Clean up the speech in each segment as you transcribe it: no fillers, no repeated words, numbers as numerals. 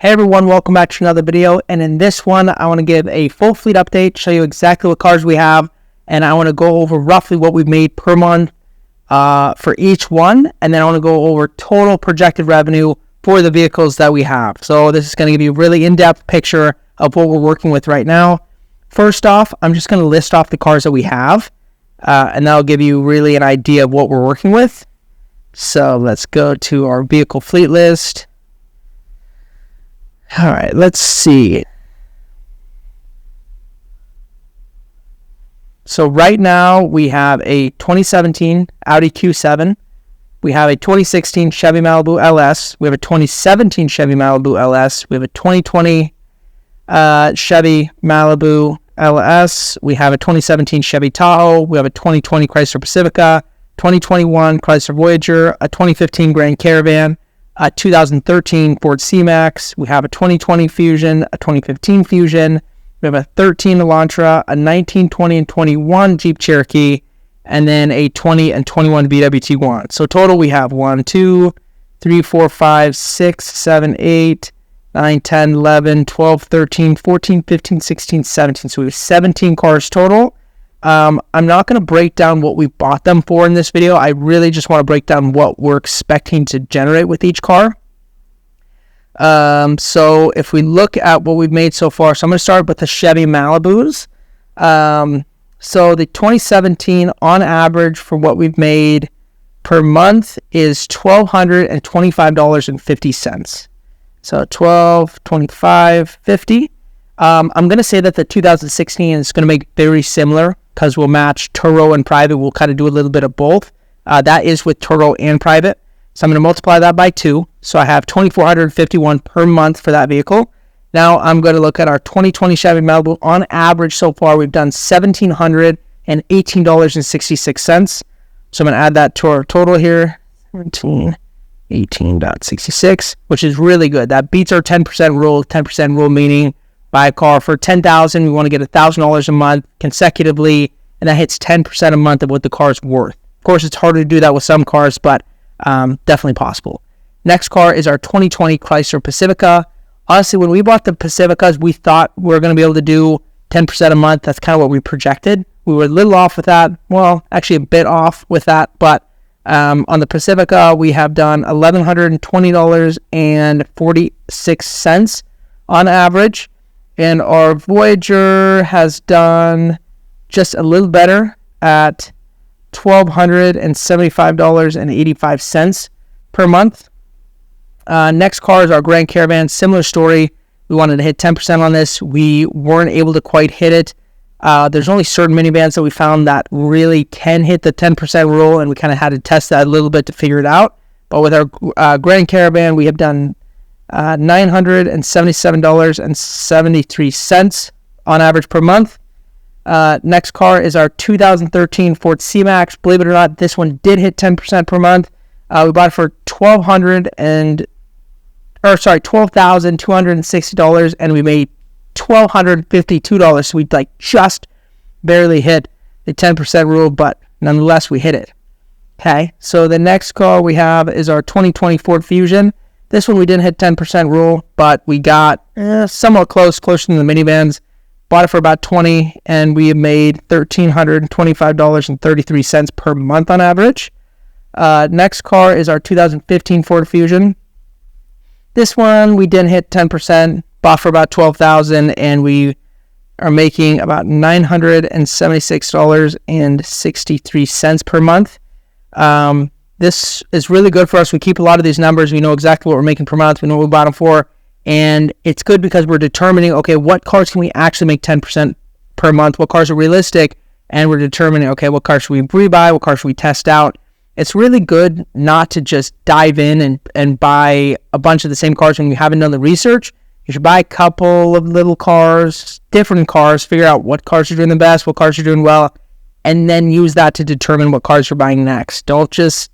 Hey everyone, welcome back to another video, and in this one I want to give a full fleet update, show you exactly what cars we have, and I want to go over roughly what we've made per month for each one, and then I want to go over total projected revenue for the vehicles that we have. So this is going to give you a really in-depth picture of what we're working with right now. First off, I'm just going to list off the cars that we have, and that'll give you really an idea of what we're working with. So let's go to our vehicle fleet list. All right, let's see. So right now we have a 2017 Audi Q7. We have a 2016 Chevy Malibu LS. We have a 2017 Chevy Malibu LS. We have a 2020 Chevy Malibu LS. We have a 2017 Chevy Tahoe. We have a 2020 Chrysler Pacifica, 2021 Chrysler Voyager, a 2015 Grand Caravan, a 2013 Ford C-Max. We have a 2020 Fusion, a 2015 Fusion. We have a 13 Elantra, a 19, 20, and 21 Jeep Cherokee, and then a 20 and 21 VW Tiguan. So total we have 1, 2, 3, 4, 5, 6, 7, 8, 9, 10, 11, 12, 13, 14, 15, 16, 17. So we have 17 cars total. I'm not going to break down what we bought them for in this video. I really just want to break down what we're expecting to generate with each car. So if we look at what we've made so far, so I'm going to start with the Chevy Malibus. So the 2017 on average for what we've made per month is $1,225.50. So $12, $25, $50. I'm going to say that the 2016 is going to make very similar because we'll match Turo and private. We'll kind of do a little bit of both. That is with Turo and private. So I'm going to multiply that by 2. So I have $2,451 per month for that vehicle. Now I'm going to look at our 2020 Chevy Malibu. On average so far, we've done $1,718.66. So I'm going to add that to our total here. 1718.66, which is really good. That beats our 10% rule. 10% rule meaning buy a car for $10,000, we want to get $1,000 a month consecutively, and that hits 10% a month of what the car is worth. Of course, it's harder to do that with some cars, but definitely possible. Next car is our 2020 Chrysler Pacifica. Honestly, when we bought the Pacificas, we thought we were going to be able to do 10% a month. That's kind of what we projected. We were a little off with that. Well, actually a bit off with that, but on the Pacifica, we have done $1,120.46 on average. And our Voyager has done just a little better at $1,275.85 per month. Next car is our Grand Caravan. Similar story. We wanted to hit 10% on this. We weren't able to quite hit it. There's only certain minivans that we found that really can hit the 10% rule, and we kind of had to test that a little bit to figure it out. But with our Grand Caravan, we have done $977.73 on average per month. Next car is our 2013 Ford C-Max. Believe it or not, this one did hit 10% per month. We bought it for $12,260, and we made $1,252. So we just barely hit the 10% rule, but nonetheless we hit it. Okay, so the next car we have is our 2020 Ford Fusion. This one we didn't hit 10% rule, but we got somewhat closer to the minivans. Bought it for about $20, and we have made $1,325.33 per month on average. Next car is our 2015 Ford Fusion. This one we didn't hit 10%, bought for about $12,000, and we are making about $976.63 per month. This is really good for us. We keep a lot of these numbers. We know exactly what we're making per month. We know what we bought them for. And it's good because we're determining, okay, what cars can we actually make 10% per month? What cars are realistic? And we're determining, okay, what cars should we rebuy? What cars should we test out? It's really good not to just dive in and buy a bunch of the same cars when you haven't done the research. You should buy a couple of little cars, different cars, figure out what cars are doing the best, what cars are doing well, and then use that to determine what cars you're buying next. Don't just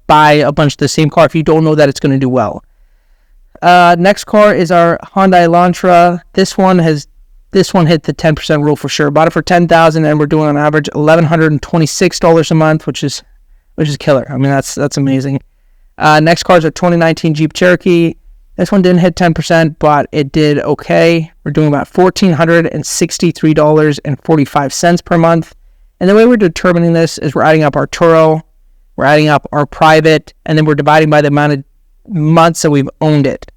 buy a bunch of the same car if you don't know that it's going to do well. Next car is our Hyundai Elantra. This one hit the 10% rule for sure. Bought it for $10,000, and we're doing on average $1,126 a month, which is killer. I mean, that's amazing. Next car is our 2019 Jeep Cherokee. This one didn't hit 10%, but it did okay. We're doing about $1,463.45 per month. And the way we're determining this is we're adding up our Turo, we're adding up our private, and then we're dividing by the amount of months that we've owned it.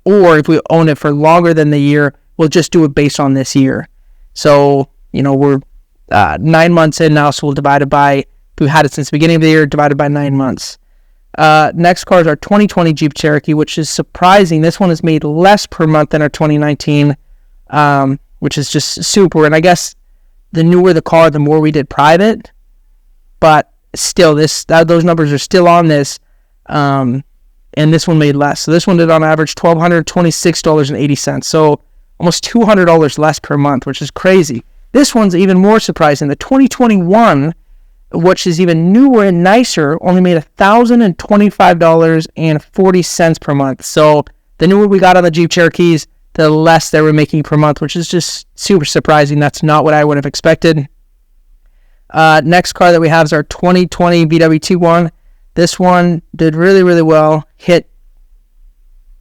Or if we own it for longer than the year, we'll just do it based on this year. So, we're 9 months in now, so we'll divide it by, if we've had it since the beginning of the year, divided by 9 months. Next car is our 2020 Jeep Cherokee, which is surprising. This one is made less per month than our 2019, which is just super. And I guess the newer the car, the more we did private. But still, those numbers are still on this. And this one made less. So this one did on average $1,226.80. So almost $200 less per month, which is crazy. This one's even more surprising. The 2021, which is even newer and nicer, only made $1,025.40 per month. So the newer we got on the Jeep Cherokees, the less they were making per month, which is just super surprising. That's not what I would have expected. Next car that we have is our 2020 VW Tiguan. This one did really, really well.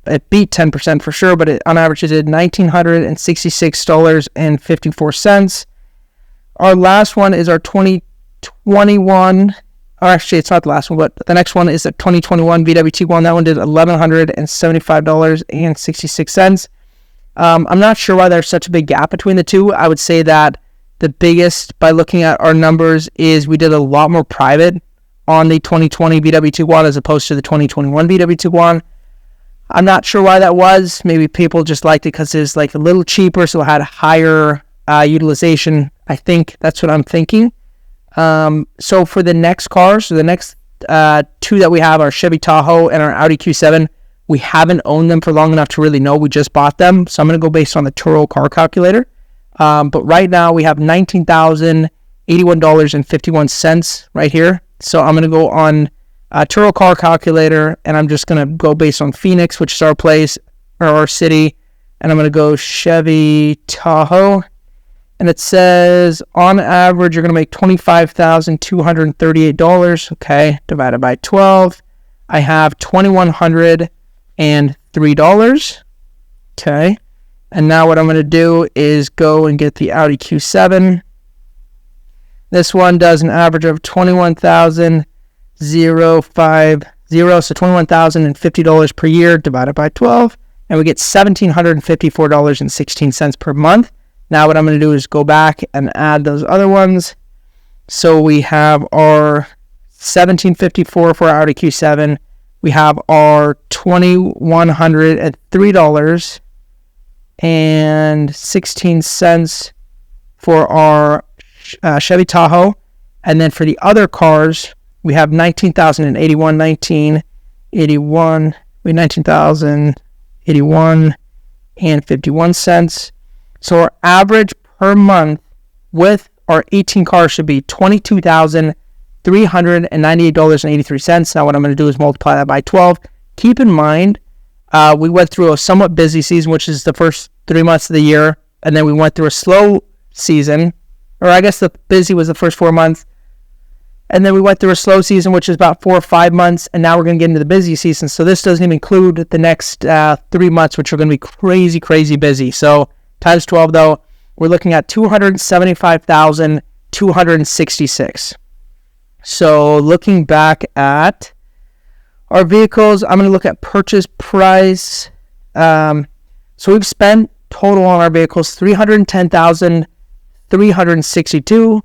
It beat 10% for sure, but on average it did $1,966.54. Our last one is our 2021, or actually it's not the last one, but the next one is the 2021 VW Tiguan. That one did $1,175.66. I'm not sure why there's such a big gap between the two. I would say that the biggest, by looking at our numbers, is we did a lot more private on the 2020 VW Tiguan as opposed to the 2021 VW Tiguan. I'm not sure why that was. Maybe people just liked it because it's like a little cheaper, so it had higher utilization. I think that's what I'm thinking. So for the next cars, so the next two that we have are Chevy Tahoe and our Audi Q7. We haven't owned them for long enough to really know. We just bought them, so I'm going to go based on the Turo car calculator. But right now we have $19,081.51 right here. So I'm going to go on Turo car calculator, and I'm just going to go based on Phoenix, which is our place, or our city, and I'm going to go Chevy Tahoe, and it says on average you're going to make $25,238. Okay, divided by 12, I have $2,103. Okay, and now what I'm going to do is go and get the Audi Q7. This one does an average of $21,050, so $21,050 per year divided by 12, and we get $1,754.16 per month. Now what I'm going to do is go back and add those other ones. So we have our $1,754 for our Audi Q7. We have our $2,103.16 for our Chevy Tahoe, and then for the other cars we have $19,081 and 51 cents. So our average per month with our 18 cars should be $22,398.83. Now what I'm going to do is multiply that by 12. Keep in mind, we went through a somewhat busy season, which is the first 3 months of the year, and then we went through a slow season, or I guess the busy was the first 4 months, and then we went through a slow season, which is about 4 or 5 months, and now we're going to get into the busy season. So this doesn't even include the next 3 months, which are going to be crazy, crazy busy. So times 12, though, we're looking at $275,266. So looking back at our vehicles, I'm going to look at purchase price. So we've spent total on our vehicles $310,362.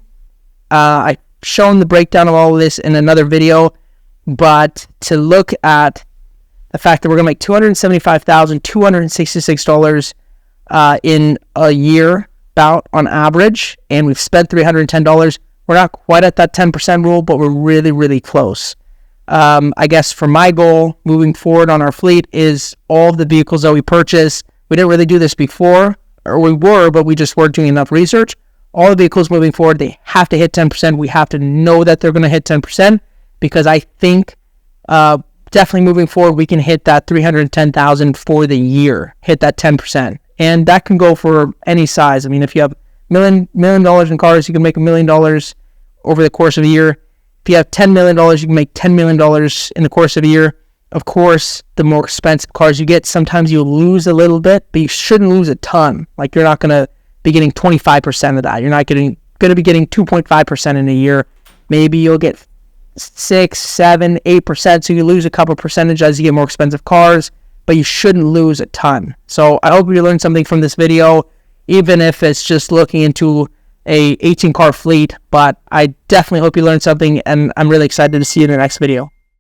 I've shown the breakdown of all of this in another video, but to look at the fact that we're going to make $275,266 in a year, about on average, and we've spent $310, we're not quite at that 10% rule, but we're really, really close. I guess for my goal moving forward on our fleet is all of the vehicles that we purchase. We didn't really do this before, or we were, but we just weren't doing enough research. All the vehicles moving forward, they have to hit 10%. We have to know that they're going to hit 10%, because I think definitely moving forward, we can hit that $310,000 for the year, hit that 10%. And that can go for any size. I mean, if you have $1 million in cars, you can make $1 million over the course of a year. If you have $10 million, you can make $10 million in the course of a year. of course, the more expensive cars you get, sometimes you lose a little bit, but you shouldn't lose a ton. Like, you're not going to be getting 25% of that. You're not going to be getting 2.5% in a year. Maybe you'll get 6, 7, 8%, so you lose a couple percentage as you get more expensive cars, but you shouldn't lose a ton. So I hope you learned something from this video, even if it's just looking into a 18 car fleet, but I definitely hope you learned something, and I'm really excited to see you in the next video.